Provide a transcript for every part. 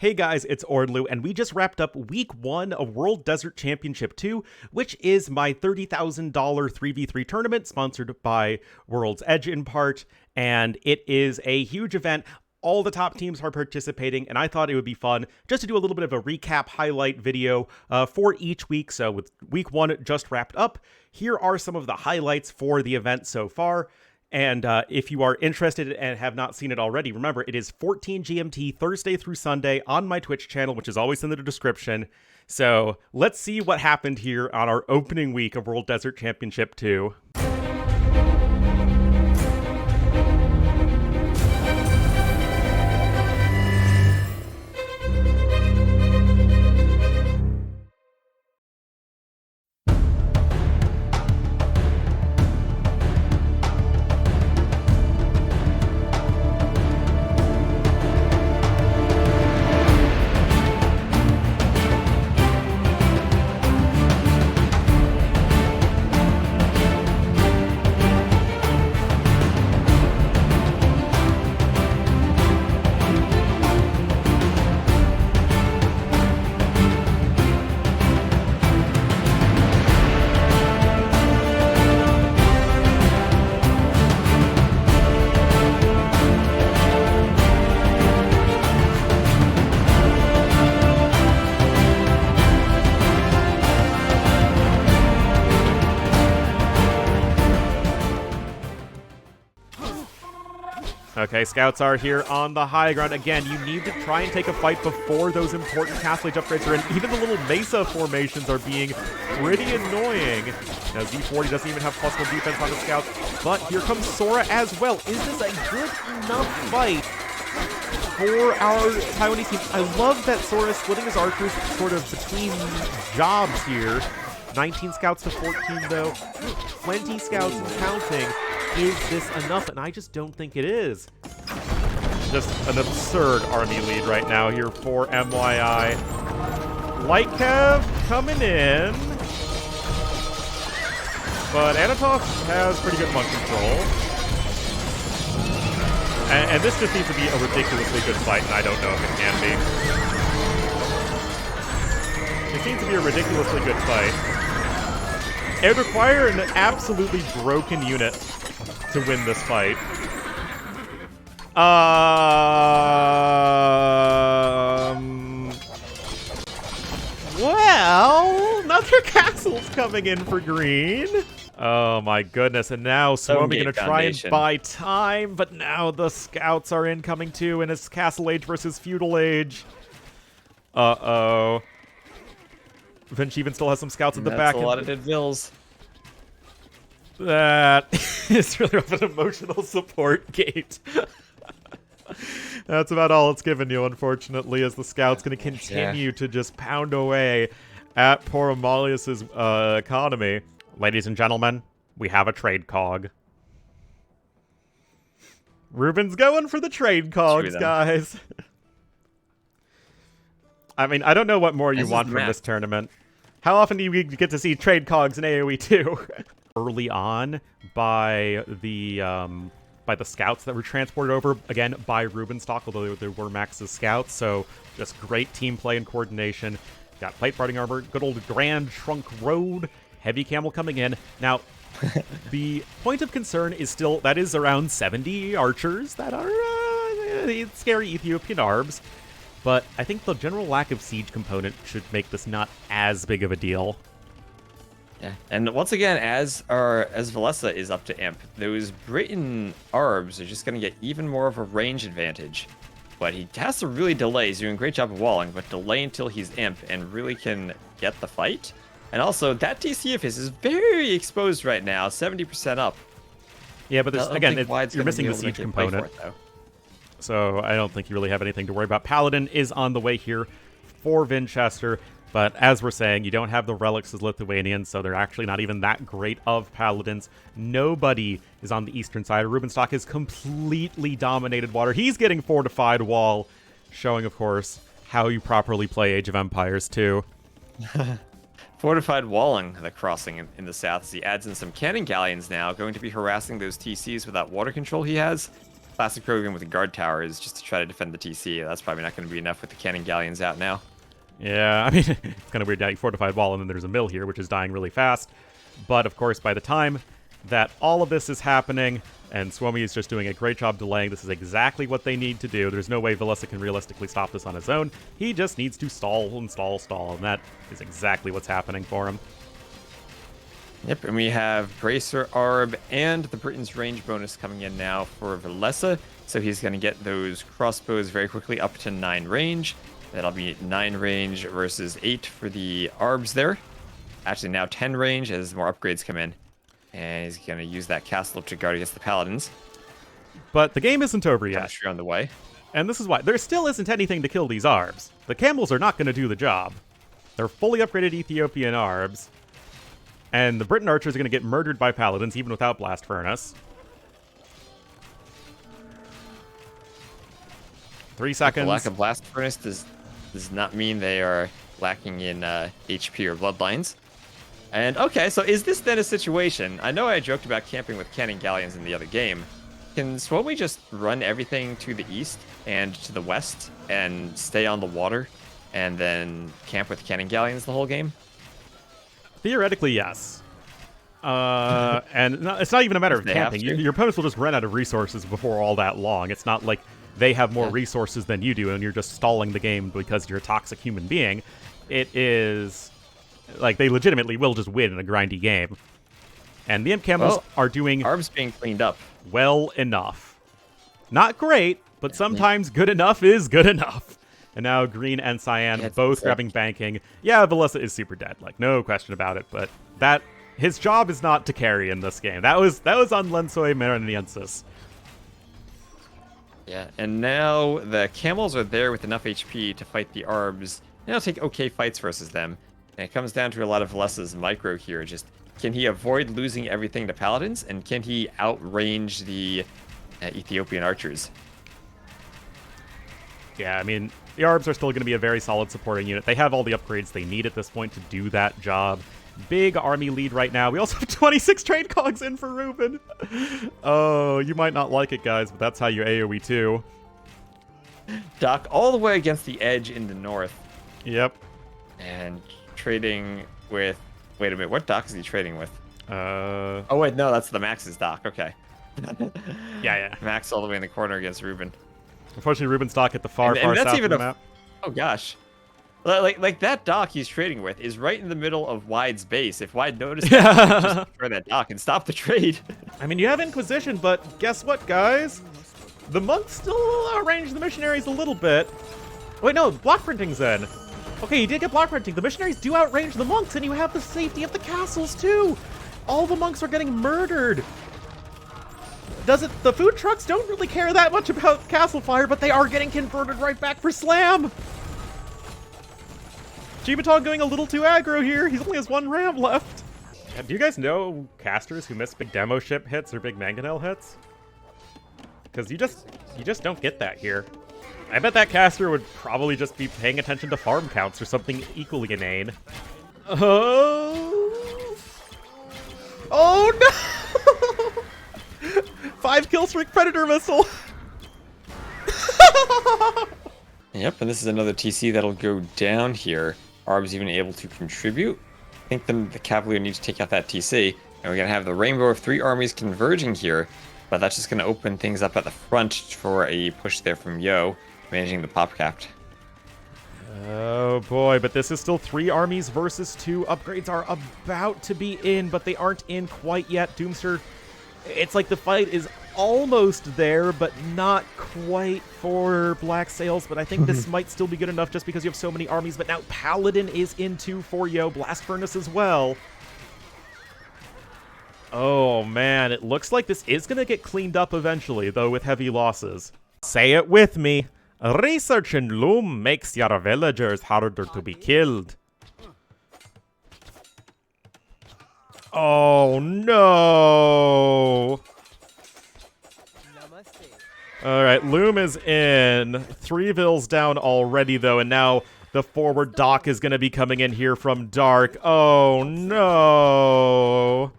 Hey guys, it's Ornlu, and we just wrapped up Week 1 of World Desert Championship 2, which is my $30,000 3v3 tournament sponsored by World's Edge in part, and it is a huge event. All the top teams are participating, and I thought it would be fun just to do a little bit of a recap highlight video for each week. So with Week 1 just wrapped up, here are some of the highlights for the event so far. And if you are interested and have not seen it already, remember, it is 14 GMT Thursday through Sunday on my Twitch channel, which is always in the description. So let's see what happened here on our opening week of World Desert Championship 2. Okay, scouts are here on the high ground. Again, you need to try and take a fight before those important Castle Age upgrades are in. Even the little mesa formations are being pretty annoying. Now, Z40 doesn't even have +1 defense on the scouts, but here comes Sora as well. Is this a good enough fight for our Taiwanese team? I love that Sora is splitting his archers sort of between jobs here. 19 scouts to 14, though. 20 scouts counting. Is this enough? And I just don't think it is. Just an absurd army lead right now here for MYI. Light Cav coming in. But Anatov has pretty good monk control. And this just needs to be a ridiculously good fight, and I don't know if it can be. It seems to be a ridiculously good fight. It would require an absolutely broken unit to win this fight. Well, another castle's coming in for green. Oh my goodness, and now Swarmy gonna try and buy time, but now the scouts are incoming too, and it's Castle Age versus Feudal Age. Uh-oh. Vinci even still has some scouts at the back. That's a lot of dead vills. That is really of an emotional support gate. That's about all it's given you, unfortunately, as the scout's going to continue to just pound away at poor Amalius's economy. Ladies and gentlemen, we have a trade cog. Ruben's going for the trade cogs, guys. I mean, I don't know what more you want from this tournament. How often do you get to see trade cogs in AoE 2? Early on by the scouts that were transported over, again, by Rubenstock, although they were Max's scouts, so just great team play and coordination. Got plate fighting armor, good old Grand Trunk Road, heavy camel coming in. Now, the point of concern is still, that is around 70 archers that are scary Ethiopian arbs, but I think the general lack of siege component should make this not as big of a deal. Yeah, and once again, as Valessa is up to imp, those Britain arbs are just going to get even more of a range advantage. But he has to really delay. He's doing a great job of walling, but delay until he's imp and really can get the fight. And also, that DC of his is very exposed right now, 70% up. Yeah, but there's, again, you're missing the siege component. So I don't think you really have anything to worry about. Paladin is on the way here for Vinchester. But as we're saying, you don't have the relics as Lithuanians, so they're actually not even that great of paladins. Nobody is on the eastern side. Rubenstock has completely dominated water. He's getting fortified wall, showing, of course, how you properly play Age of Empires 2. Fortified walling the crossing in the south as he adds in some cannon galleons now, going to be harassing those TCs with that water control he has. classic program with the guard towers just to try to defend the TC. That's probably not going to be enough with the cannon galleons out now. Yeah, I mean, it's kind of weird dying fortified wall, and then there's a mill here, which is dying really fast. But, of course, by the time that all of this is happening, and Suomi is just doing a great job delaying, this is exactly what they need to do. There's no way Velessa can realistically stop this on his own. He just needs to stall and stall, stall, and that is exactly what's happening for him. Yep, and we have Bracer, Arb, and the Britain's range bonus coming in now for Velessa. So he's going to get those crossbows very quickly up to 9 range. That'll be 9 range versus 8 for the Arbs there. Actually, now 10 range as more upgrades come in. And he's going to use that castle to guard against the Paladins. But the game isn't over yet. Chemistry on the way. And this is why. There still isn't anything to kill these Arbs. The camels are not going to do the job. They're fully upgraded Ethiopian Arbs. And the Briton archers are going to get murdered by Paladins, even without Blast Furnace. 3 seconds. The lack of Blast Furnace does not mean they are lacking in HP or Bloodlines. And, okay, so is this then a situation? I know I joked about camping with cannon galleons in the other game. Can Suomi just run everything to the east and to the west and stay on the water and then camp with cannon galleons the whole game? Theoretically, yes. And it's not even a matter of camping. Your opponents will just run out of resources before all that long. It's not like they have more resources than you do and you're just stalling the game because you're a toxic human being. It is... like, they legitimately will just win in a grindy game. And the Imp Camels are doing... Arb's being cleaned up. Well enough. Not great, but sometimes good enough is good enough. And now Green and Cyan both grabbing banking. Yeah, Velessa is super dead, like, no question about it, but his job is not to carry in this game. That was on Lensoy Maraniensis. Yeah, and now the Camels are there with enough HP to fight the Arbs. They'll take okay fights versus them. And it comes down to a lot of Velessa's micro here. Just, can he avoid losing everything to Paladins? And can he outrange the Ethiopian archers? Yeah, I mean, the Arbs are still going to be a very solid supporting unit. They have all the upgrades they need at this point to do that job. Big army lead right now. We also have 26 trade cogs in for Ruben. Oh, you might not like it, guys, but that's how you AoE too. Doc all the way against the edge in the north. Yep. And trading with... wait a minute, what dock is he trading with? Oh, wait, no, that's the Max's dock. Okay. yeah. Max all the way in the corner against Ruben. Unfortunately, Ruben's dock at the far that's south even of the map. Oh, gosh. Like that dock he's trading with is right in the middle of Wide's base. If Wide noticed that, he could just destroy that dock and stop the trade. I mean, you have Inquisition, but guess what, guys? The monks still outrange the missionaries a little bit. Wait, no, block printing's in. Okay, you did get block printing. The missionaries do outrange the monks, and you have the safety of the castles, too. All the monks are getting murdered. The food trucks don't really care that much about castle fire, but they are getting converted right back for slam. Gibaton going a little too aggro here. He only has 1 ram left. Do you guys know casters who miss big demo ship hits or big mangonel hits? Because you just don't get that here. I bet that caster would probably just be paying attention to farm counts or something equally inane. Oh no! 5 kill streak predator missile. Yep, and this is another TC that'll go down here. Arb's even able to contribute. I think the cavalry need to take out that TC. And we're going to have the rainbow of 3 armies converging here. But that's just going to open things up at the front for a push there from Yo, managing the pop capped. Oh boy, but this is still 3 armies versus 2. Upgrades are about to be in, but they aren't in quite yet. Doomster, it's like the fight is almost there, but not quite for Black Sails. But I think this might still be good enough just because you have so many armies. But now Paladin is in too for Yo. Blast Furnace as well. Oh man, it looks like this is going to get cleaned up eventually, though with heavy losses. Say it with me. Research in Loom makes your villagers harder to be killed. Oh no! Alright, Loom is in. 3 vills down already, though, and now the forward dock is going to be coming in here from Dark. Oh no!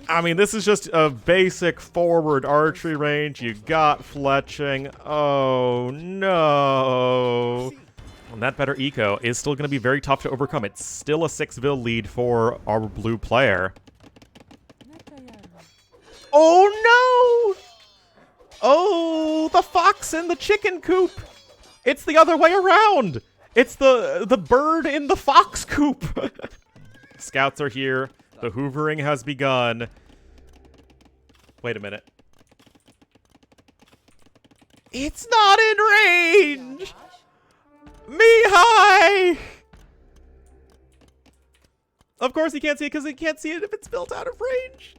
I mean, this is just a basic forward archery range. You got fletching. Oh, no. And that better eco is still going to be very tough to overcome. It's still a 6-vil lead for our blue player. Oh, no! Oh, the fox in the chicken coop. It's the other way around. It's the bird in the fox coop. Scouts are here. The hoovering has begun. Wait a minute. It's not in range! Mihai! Of course he can't see it because he can't see it if it's built out of range.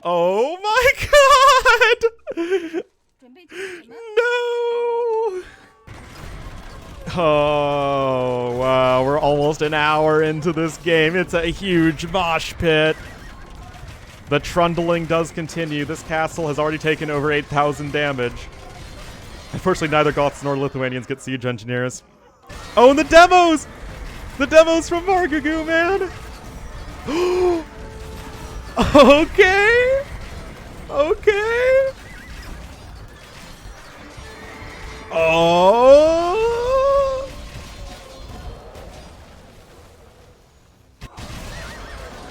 Oh my god! No! Oh, wow. We're almost an hour into this game. It's a huge mosh pit. The trundling does continue. This castle has already taken over 8,000 damage. Unfortunately, neither Goths nor Lithuanians get siege engineers. Oh, and the demos! The demos from Margagu, man! Okay! Okay! Oh!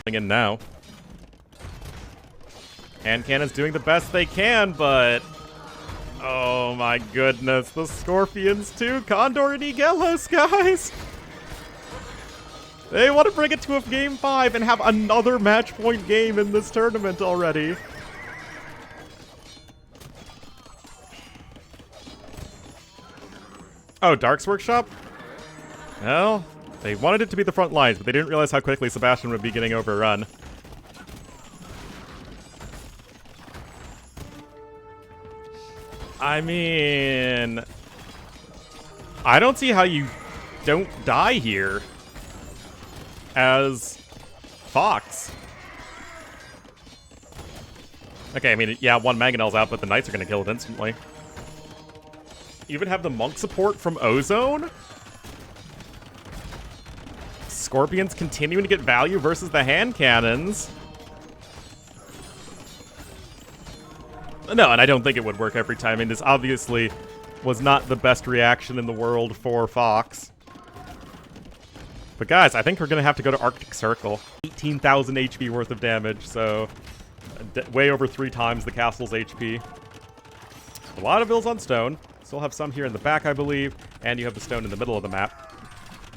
In now. Hand cannon's doing the best they can, but... Oh my goodness, the Scorpions too! Condor and Igelos, guys! They want to bring it to a game 5 and have another match point game in this tournament already. Oh, Dark's Workshop? Well, they wanted it to be the front lines, but they didn't realize how quickly Sebastian would be getting overrun. I mean... I don't see how you don't die here as Fox. Okay, I mean, yeah, one Mangonel's out, but the Knights are going to kill it instantly. You even have the Monk support from Ozone? Scorpions continuing to get value versus the hand cannons. No, and I don't think it would work every time. I mean, this obviously was not the best reaction in the world for Fox. But guys, I think we're going to have to go to Arctic Circle. 18,000 HP worth of damage, so way over 3 times the castle's HP. A lot of vills on stone. Still have some here in the back, I believe. And you have the stone in the middle of the map.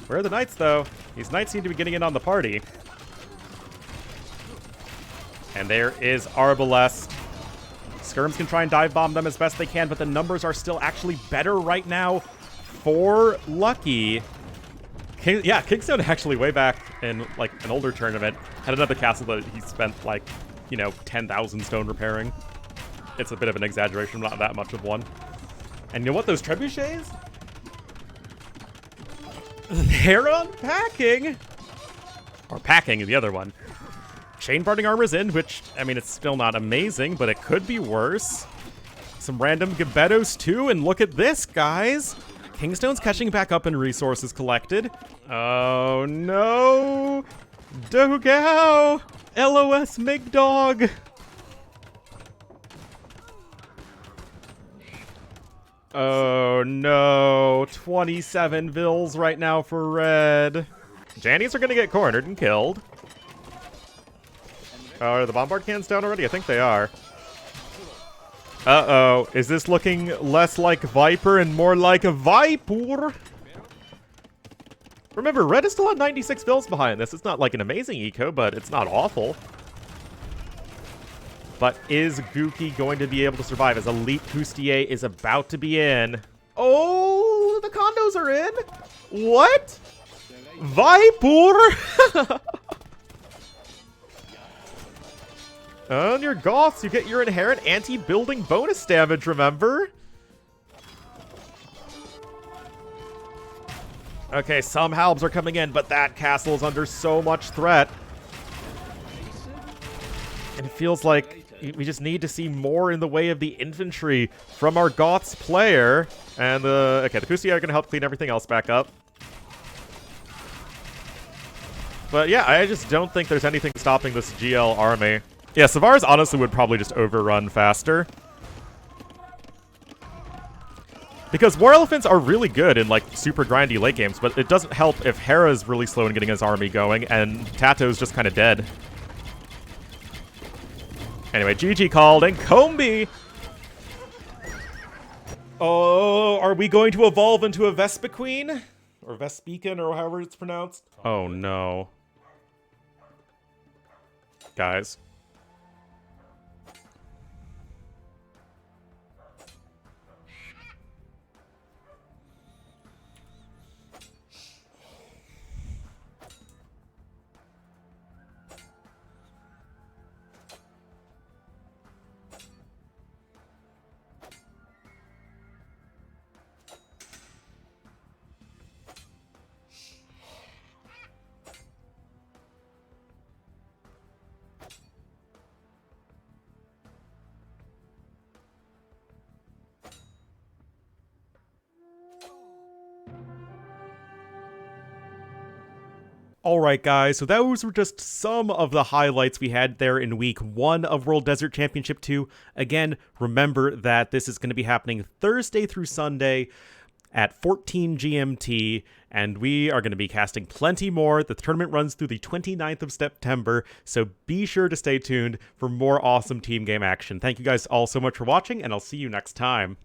Where are the Knights, though? These Knights seem to be getting in on the party. And there is Arbalest. Skirms can try and dive bomb them as best they can, but the numbers are still actually better right now for Lucky. Kingstone actually way back in like an older tournament had another castle that he spent like, 10,000 stone repairing. It's a bit of an exaggeration, not that much of one. And you know what, those trebuchets? They're unpacking! Or packing the other one. Chain Barding Armor's in, which, I mean, it's still not amazing, but it could be worse. Some random Gebettos too, and look at this, guys! Kingstone's catching back up in resources collected. Oh no! Dogao! LOS Migdog! Oh no, 27 vills right now for red. Jannies are gonna get cornered and killed. Are the bombard cans down already? I think they are. Uh-oh, is this looking less like Viper and more like a Viper? Remember, red is still at 96 vills behind this. It's not like an amazing eco, but it's not awful. But is Gookie going to be able to survive as Elite Coustier is about to be in? Oh, the condos are in? What? Viper? On your Goths, you get your inherent anti-building bonus damage, remember? Okay, some halbs are coming in, but that castle is under so much threat. And it feels like we just need to see more in the way of the infantry from our Goths player. And, okay, the Coustier are going to help clean everything else back up. But yeah, I just don't think there's anything stopping this GL army. Yeah, Savars honestly would probably just overrun faster. Because War Elephants are really good in, like, super grindy late games, but it doesn't help if Hera's really slow in getting his army going, and Tato's just kind of dead. Anyway, GG called, and Combi! Oh, are we going to evolve into a Vespiqueen? Or Vespiquen, or however it's pronounced? Oh, no. Guys. Alright guys, so those were just some of the highlights we had there in week 1 of World Desert Championship 2. Again, remember that this is going to be happening Thursday through Sunday at 14 GMT, and we are going to be casting plenty more. The tournament runs through the 29th of September, so be sure to stay tuned for more awesome team game action. Thank you guys all so much for watching, and I'll see you next time.